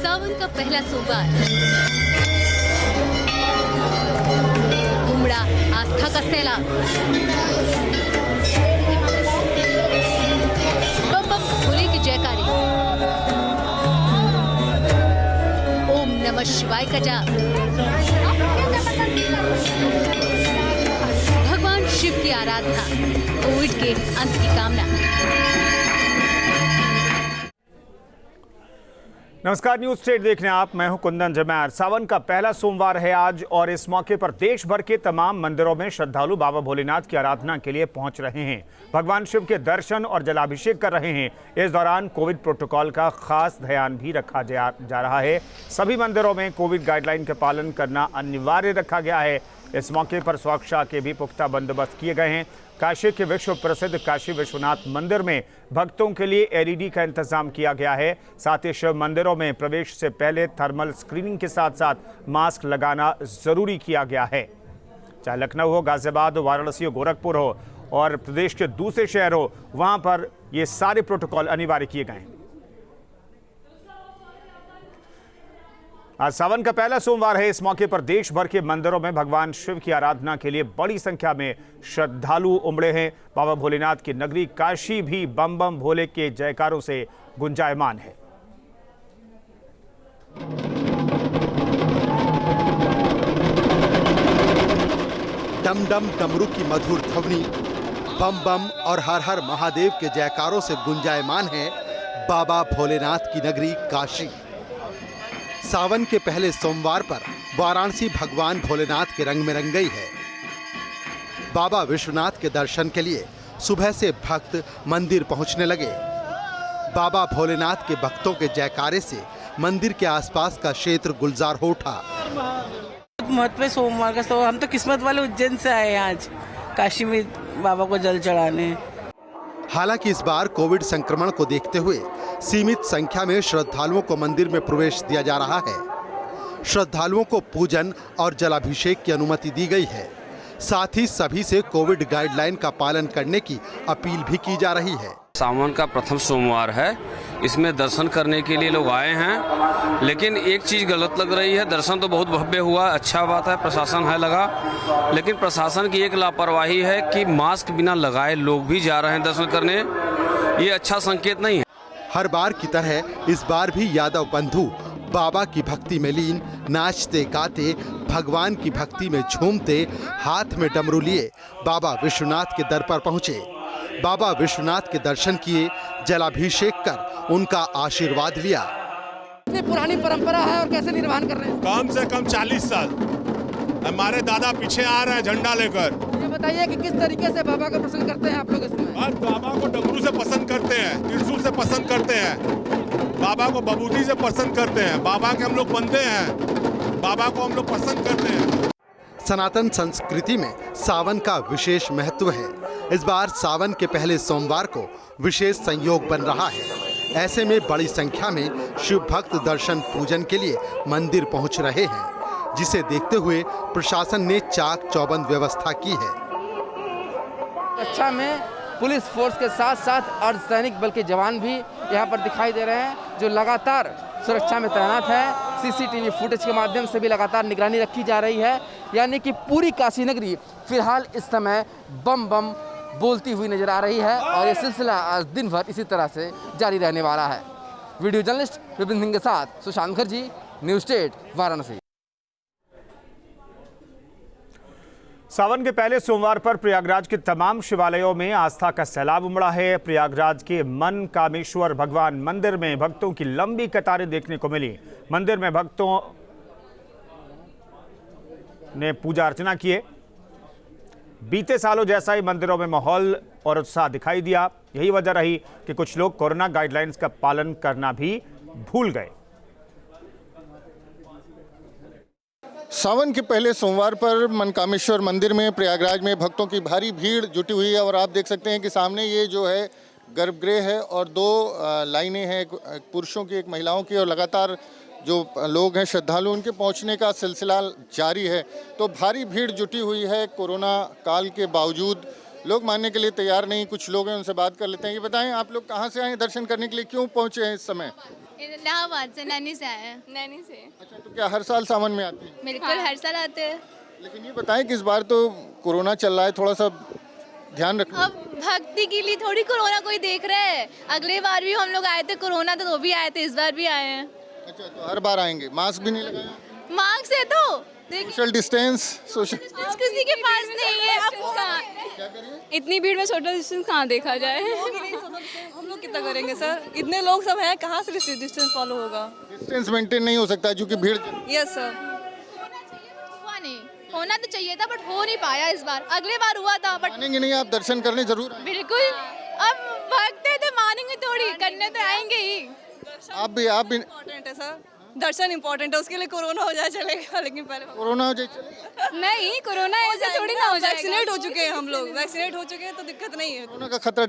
सावन का पहला सोमवार, उमड़ा आस्था का सैलाब। बम बम भोले की जयकारी, ओम नमः शिवाय का जाप। भगवान शिव की आराधना, कोविड के अंत की कामना। नमस्कार, न्यूज स्टेट देख रहे हैं आप। मैं हूं कुंदन जमैर। सावन का पहला सोमवार है आज और इस मौके पर देश भर के तमाम मंदिरों में श्रद्धालु बाबा भोलेनाथ की आराधना के लिए पहुंच रहे हैं। भगवान शिव के दर्शन और जलाभिषेक कर रहे हैं। इस दौरान कोविड प्रोटोकॉल का खास ध्यान भी रखा जा रहा है। सभी मंदिरों में कोविड गाइडलाइन का पालन करना अनिवार्य रखा गया है। इस मौके पर सुरक्षा के भी पुख्ता बंदोबस्त किए गए हैं। काशी के विश्व प्रसिद्ध काशी विश्वनाथ मंदिर में भक्तों के लिए एलईडी का इंतजाम किया गया है। साथ ही शिव मंदिरों में प्रवेश से पहले थर्मल स्क्रीनिंग के साथ साथ मास्क लगाना जरूरी किया गया है। चाहे लखनऊ हो, गाजियाबाद हो, वाराणसी हो, गोरखपुर हो और प्रदेश के दूसरे शहर हो, वहां पर ये सारे प्रोटोकॉल अनिवार्य किए गए हैं। आज सावन का पहला सोमवार है। इस मौके पर देश भर के मंदिरों में भगवान शिव की आराधना के लिए बड़ी संख्या में श्रद्धालु उमड़े हैं। बाबा भोलेनाथ की नगरी काशी भी बम बम भोले के जयकारों से गुंजायमान है। डम डम डमरू की मधुर ध्वनि, बम बम और हर हर महादेव के जयकारों से गुंजायमान है बाबा भोलेनाथ की नगरी काशी। सावन के पहले सोमवार पर वाराणसी भगवान भोलेनाथ के रंग में रंग गई है। बाबा विश्वनाथ के दर्शन के लिए सुबह से भक्त मंदिर पहुंचने लगे। बाबा भोलेनाथ के भक्तों के जयकारे से मंदिर के आसपास का क्षेत्र गुलजार हो उठा। महत्व सोमवार का, तो हम तो किस्मत वाले उज्जैन से आए हैं आज काशी में बाबा को जल चढ़ाने। हालांकि इस बार कोविड संक्रमण को देखते हुए सीमित संख्या में श्रद्धालुओं को मंदिर में प्रवेश दिया जा रहा है। श्रद्धालुओं को पूजन और जलाभिषेक की अनुमति दी गई है। साथ ही सभी से कोविड गाइडलाइन का पालन करने की अपील भी की जा रही है। सावन का प्रथम सोमवार है, इसमें दर्शन करने के लिए लोग आए हैं, लेकिन एक चीज गलत लग रही है। दर्शन तो बहुत भव्य हुआ, अच्छा बात है, प्रशासन है लगा, लेकिन प्रशासन की एक लापरवाही है कि मास्क बिना लगाए लोग भी जा रहे हैं दर्शन करने। ये अच्छा संकेत नहीं है। हर बार की तरह इस बार भी यादव बंधु बाबा की भक्ति में लीन, नाचते गाते भगवान की भक्ति में झूमते, हाथ में डमरू लिए बाबा विश्वनाथ के दर पर पहुंचे। बाबा विश्वनाथ के दर्शन किए, जलाभिषेक कर उनका आशीर्वाद लिया। इतनी पुरानी परंपरा है और कैसे निर्वहन कर रहे हैं? कम से कम 40 साल हमारे दादा पीछे आ रहे हैं झंडा लेकर। ये बताइए कि किस तरीके से बाबा को पसंद करते हैं आप लोग इसमें? और बाबा को डमरू से पसंद करते हैं, त्रिशूल से पसंद करते हैं, बाबा को बबूती से पसंद करते हैं, बाबा के हम लोग बंदे हैं, बाबा को हम लोग पसंद करते हैं। सनातन संस्कृति में सावन का विशेष महत्व है। इस बार सावन के पहले सोमवार को विशेष संयोग बन रहा है। ऐसे में बड़ी संख्या में शिव भक्त दर्शन पूजन के लिए मंदिर पहुंच रहे हैं, जिसे देखते हुए प्रशासन ने चाक चौबंद व्यवस्था की है। अच्छा में पुलिस फोर्स के साथ साथ अर्धसैनिक बल के जवान भी यहाँ पर दिखाई दे रहे हैं, जो लगातार सुरक्षा में तैनात है। सीसीटीवी फुटेज के माध्यम से भी लगातार निगरानी रखी जा रही है। यानी कि पूरी काशी नगरी फिलहाल इस समय बम बम बोलती हुई नजर आ रही है और ये सिलसिला आज दिन भर इसी तरह से जारी रहने वाला है। वीडियो जर्नलिस्ट विपिन सिंह के साथ सुशांत मुखर्जी, न्यूज स्टेट, वाराणसी। सावन के पहले सोमवार पर प्रयागराज के तमाम शिवालयों में आस्था का सैलाब उमड़ा है। प्रयागराज के मन कामेश्वर भगवान मंदिर में भक्तों की लंबी कतारें देखने को मिली। मंदिर में भक्तों ने पूजा अर्चना किए। बीते सालों जैसा ही मंदिरों में माहौल और उत्साह दिखाई दिया। यही वजह रही कि कुछ लोग कोरोना गाइडलाइंस का पालन करना भी भूल गए। सावन के पहले सोमवार पर मनकामेश्वर मंदिर में प्रयागराज में भक्तों की भारी भीड़ जुटी हुई है और आप देख सकते हैं कि सामने ये जो है गर्भगृह है और दो लाइनें हैं, एक पुरुषों की एक महिलाओं की, और लगातार जो लोग हैं श्रद्धालु उनके पहुंचने का सिलसिला जारी है। तो भारी भीड़ जुटी हुई है। कोरोना काल के बावजूद लोग मानने के लिए तैयार नहीं। कुछ लोग हैं, उनसे बात कर लेते हैं। ये बताएं, आप लोग कहाँ से आए दर्शन करने के लिए, क्यों पहुँचे हैं इस समय? इलाहाबाद से, नैनी से आए हैं। नैनी से। अच्छा, तो क्या हर साल सावन में आती हैं? बिल्कुल, हर साल आते हैं। लेकिन ये बताएं कि इस बार तो कोरोना चल रहा है, थोड़ा सा ध्यान रखना। अब भक्ति के लिए थोड़ी कोरोना कोई देख रहा है। अगले बार भी हम लोग आए थे, कोरोना तो भी आए थे, इस बार भी आए हैं। अच्छा, तो हर बार आएंगे, मास्क भी नहीं लगाया? मार्क्स है तो सोशल डिस्टेंस, सोशल किसी के पास नहीं है। अब क्या करिए? इतनी भीड़ में सोशल डिस्टेंस कहाँ देखा जाए? हम लोग कितना करेंगे सर? इतने लोग सब हैं, कहाँ से डिस्टेंस फॉलो होगा? डिस्टेंस मेंटेन नहीं हो सकता क्योंकि भीड़। Yes sir. हुआ नहीं, होना तो चाहिए था बट हो नहीं पाया इस बार। अगले बार हुआ था बट मानेंगे नहीं आप, दर्शन करने जरूर आएंगे। बिल्कुल। अब भक्त है तो मानेंगे थोड़ी, करने तो आएंगे ही। आप भी इम्पोर्टेंट है सर, दर्शन इम्पोर्टेंट है। उसके लिए कोरोना हो जाए चलेगा, लेकिन पहले कोरोना हो जाए। नहीं, कोरोना ऐसे थोड़ी ना हो जाए। वैक्सीनेट हो चुके हैं हम लोग, वैक्सीनेट हो चुके हैं तो दिक्कत नहीं है। कोरोना का खतरा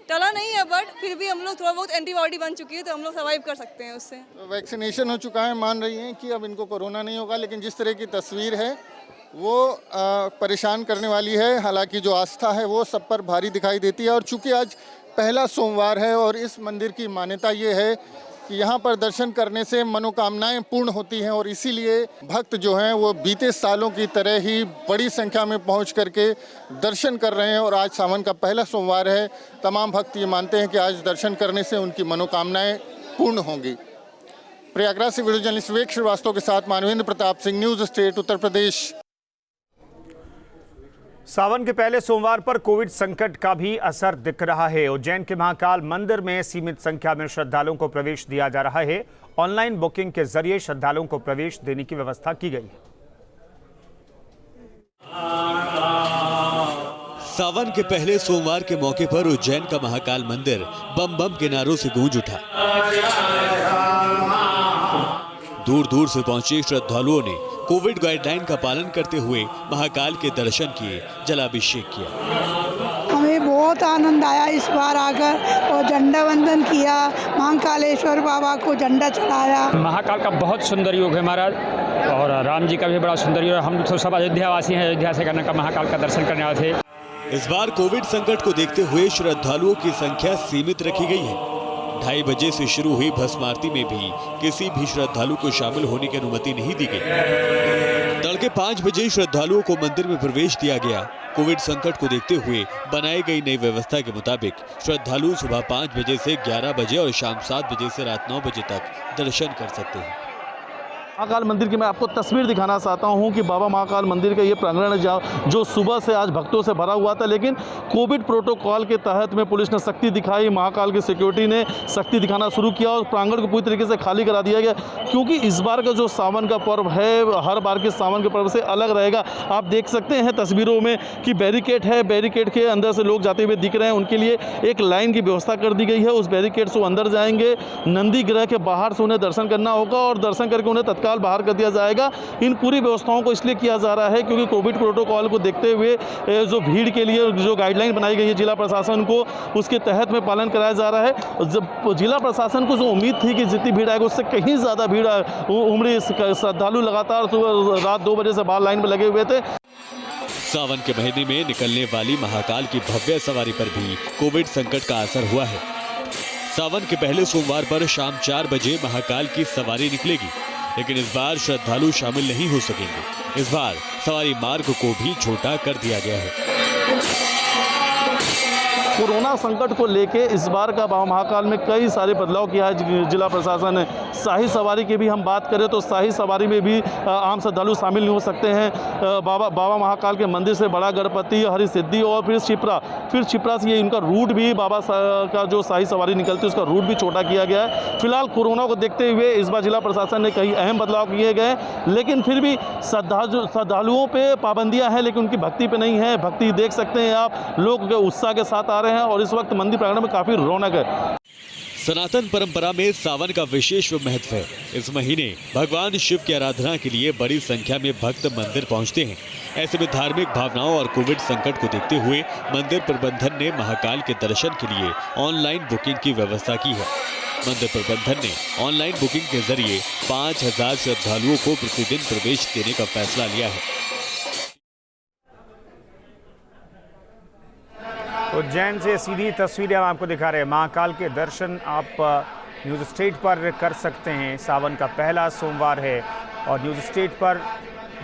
टला नहीं है, बट फिर भी हम लोग थोड़ा बहुत एंटीबॉडी बन चुकी है तो हम लोग सर्वाइव कर सकते हैं उससे। तो वैक्सीनेशन हो चुका है, मान रही हैं कि अब इनको कोरोना नहीं होगा, लेकिन जिस तरह की तस्वीर है वो परेशान करने वाली है। हालांकि जो आस्था है वो सब पर भारी दिखाई देती है। और चूंकि आज पहला सोमवार है और इस मंदिर की मान्यता ये है कि यहाँ पर दर्शन करने से मनोकामनाएं पूर्ण होती हैं, और इसीलिए भक्त जो हैं वो बीते सालों की तरह ही बड़ी संख्या में पहुँच करके दर्शन कर रहे हैं। और आज सावन का पहला सोमवार है, तमाम भक्त ये मानते हैं कि आज दर्शन करने से उनकी मनोकामनाएं पूर्ण होंगी। प्रयागराज से वीडियो जर्नलिस्ट विवेक श्रीवास्तव के साथ मानवेंद्र प्रताप सिंह, न्यूज़ स्टेट, उत्तर प्रदेश। सावन के पहले सोमवार पर कोविड संकट का भी असर दिख रहा है। उज्जैन के महाकाल मंदिर में सीमित संख्या में श्रद्धालुओं को प्रवेश दिया जा रहा है। ऑनलाइन बुकिंग के जरिए श्रद्धालुओं को प्रवेश देने की व्यवस्था की गई है। सावन के पहले सोमवार के मौके पर उज्जैन का महाकाल मंदिर बम बम के नारों से गूंज उठा। दूर दूर से पहुंचे श्रद्धालुओं ने कोविड गाइडलाइन का पालन करते हुए महाकाल के दर्शन किए, जलाभिषेक किया। हमें बहुत आनंद आया इस बार आकर, और झंडा वंदन किया, महाकालेश्वर बाबा को झंडा चढ़ाया। महाकाल का बहुत सुंदर योग है महाराज, और राम जी का भी बड़ा सुंदर योग है। हम तो सब अयोध्यावासी हैं, अयोध्या से करने का महाकाल का दर्शन करने आए थे। इस बार कोविड संकट को देखते हुए श्रद्धालुओं की संख्या सीमित रखी गई है। 2:30 बजे से शुरू हुई भस्म आरती में भी किसी भी श्रद्धालु को शामिल होने की अनुमति नहीं दी गई। तड़के 5 बजे श्रद्धालुओं को मंदिर में प्रवेश दिया गया। कोविड संकट को देखते हुए बनाई गई नई व्यवस्था के मुताबिक श्रद्धालु सुबह 5 बजे से 11 बजे और शाम 7 बजे से रात 9 बजे तक दर्शन कर सकते हैं। महाकाल मंदिर की मैं आपको तस्वीर दिखाना चाहता हूं कि बाबा महाकाल मंदिर का ये प्रांगण है जो सुबह से आज भक्तों से भरा हुआ था, लेकिन कोविड प्रोटोकॉल के तहत में पुलिस ने सख्ती दिखाई, महाकाल की सिक्योरिटी ने सख्ती दिखाना शुरू किया और प्रांगण को पूरी तरीके से खाली करा दिया गया, क्योंकि इस बार का जो सावन का पर्व है हर बार के सावन के पर्व से अलग रहेगा। आप देख सकते हैं तस्वीरों में कि बैरिकेड है, बैरिकेड के अंदर से लोग जाते हुए दिख रहे हैं। उनके लिए एक लाइन की व्यवस्था कर दी गई है। उस बैरिकेड से वो अंदर जाएंगे, नंदी ग्रह के बाहर से उन्हें दर्शन करना होगा और दर्शन करके उन्हें तत्काल बाहर कर दिया जाएगा। इन पूरी व्यवस्थाओं को इसलिए किया जा रहा है क्योंकि कोविड प्रोटोकॉल को देखते हुए जो भीड़ के लिए जो गाइडलाइन बनाई गई है जिला प्रशासन को, उसके तहत में पालन कराया जा रहा है। जब जिला प्रशासन को जो उम्मीद थी कि जितनी भीड़ आएगी उससे कहीं ज़्यादा भीड़ उमड़ी, श्रद्धालु लगातार सुबह रात 2 बजे से बाहर लाइन में लगे हुए थे। सावन के महीने में निकलने वाली महाकाल की भव्य सवारी पर भी कोविड संकट का असर हुआ है। सावन के पहले सोमवार पर शाम 4 बजे महाकाल की सवारी निकलेगी, लेकिन इस बार श्रद्धालु शामिल नहीं हो सकेंगे। इस बार सवारी मार्ग को भी छोटा कर दिया गया है। कोरोना संकट को लेके इस बार का बाबा महाकाल में कई सारे बदलाव किया है जिला प्रशासन ने। शाही सवारी की भी हम बात करें तो शाही सवारी में भी आम श्रद्धालु शामिल नहीं हो सकते हैं। बाबा महाकाल के मंदिर से बड़ा गणपति, हरि सिद्धि और फिर छिपरा से ये इनका रूट भी बाबा का जो शाही सवारी निकलती है उसका रूट भी छोटा किया गया है। फिलहाल कोरोना को देखते हुए इस बार जिला प्रशासन ने कई अहम बदलाव किए गए, लेकिन फिर भी श्रद्धालुओं पर पाबंदियाँ हैं, लेकिन उनकी भक्ति पर नहीं है। भक्ति देख सकते हैं आप, लोग उत्साह के साथ आ रहे हैं और इस वक्त मंदिर प्रांगण में काफी रौनक है। सनातन परंपरा में सावन का विशेष महत्व है। इस महीने भगवान शिव की आराधना के लिए बड़ी संख्या में भक्त मंदिर पहुंचते हैं। ऐसे में धार्मिक भावनाओं और कोविड संकट को देखते हुए मंदिर प्रबंधन ने महाकाल के दर्शन के लिए ऑनलाइन बुकिंग की व्यवस्था की है। मंदिर प्रबंधन ने ऑनलाइन बुकिंग के जरिए 5000 श्रद्धालुओं को प्रतिदिन प्रवेश देने का फैसला लिया है। उज्जैन से सीधी तस्वीरें हम आपको दिखा रहे हैं। महाकाल के दर्शन आप न्यूज़ स्टेट पर कर सकते हैं। सावन का पहला सोमवार है और न्यूज़ स्टेट पर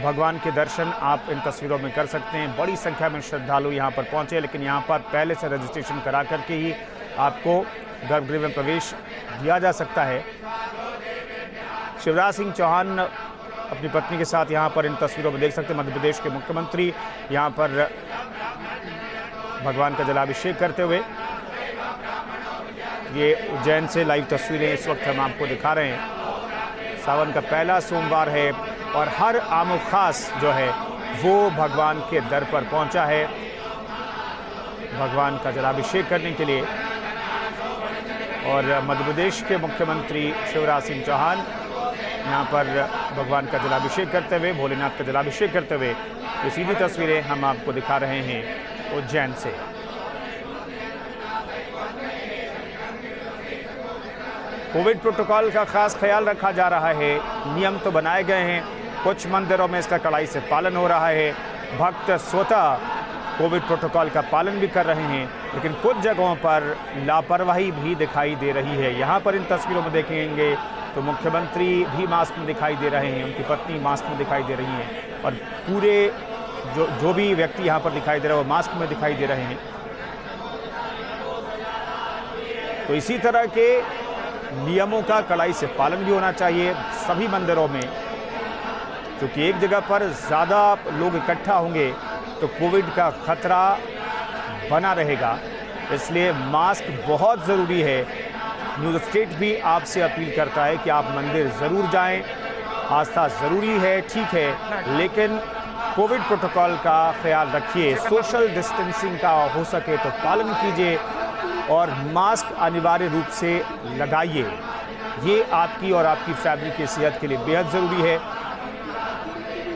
भगवान के दर्शन आप इन तस्वीरों में कर सकते हैं। बड़ी संख्या में श्रद्धालु यहाँ पर पहुँचे, लेकिन यहाँ पर पहले से रजिस्ट्रेशन करा करके ही आपको गर्भगृह में प्रवेश दिया जा सकता है। शिवराज सिंह चौहान अपनी पत्नी के साथ यहाँ पर इन तस्वीरों में देख सकते हैं। मध्य प्रदेश के मुख्यमंत्री यहाँ पर भगवान का जलाभिषेक करते हुए। ये उज्जैन से लाइव तस्वीरें इस वक्त हम आपको दिखा रहे हैं। सावन का पहला सोमवार है और हर आमो खास जो है वो भगवान के दर पर पहुंचा है भगवान का जलाभिषेक करने के लिए। और मध्य प्रदेश के मुख्यमंत्री शिवराज सिंह चौहान यहाँ पर भगवान का जलाभिषेक करते हुए, भोलेनाथ का जलाभिषेक करते हुए ये सीधी तस्वीरें हम आपको दिखा रहे हैं उज्जैन से। कोविड प्रोटोकॉल का खास ख्याल रखा जा रहा है। नियम तो बनाए गए हैं, कुछ मंदिरों में इसका कड़ाई से पालन हो रहा है। भक्त स्वतः कोविड प्रोटोकॉल का पालन भी कर रहे हैं, लेकिन कुछ जगहों पर लापरवाही भी दिखाई दे रही है। यहाँ पर इन तस्वीरों में देखेंगे तो मुख्यमंत्री भी मास्क में दिखाई दे रहे हैं, उनकी पत्नी मास्क में दिखाई दे रही हैं और पूरे जो भी व्यक्ति यहाँ पर दिखाई दे रहा है वो मास्क में दिखाई दे रहे हैं। तो इसी तरह के नियमों का कड़ाई से पालन भी होना चाहिए सभी मंदिरों में, क्योंकि एक जगह पर ज़्यादा लोग इकट्ठा होंगे तो कोविड का खतरा बना रहेगा। इसलिए मास्क बहुत ज़रूरी है। न्यूज़ स्टेट भी आपसे अपील करता है कि आप मंदिर ज़रूर जाएं। आस्था ज़रूरी है, ठीक है, लेकिन कोविड प्रोटोकॉल का ख्याल रखिए। सोशल डिस्टेंसिंग का हो सके तो पालन कीजिए और मास्क अनिवार्य रूप से लगाइए। ये आपकी और आपकी फैमिली की सेहत के लिए बेहद ज़रूरी है।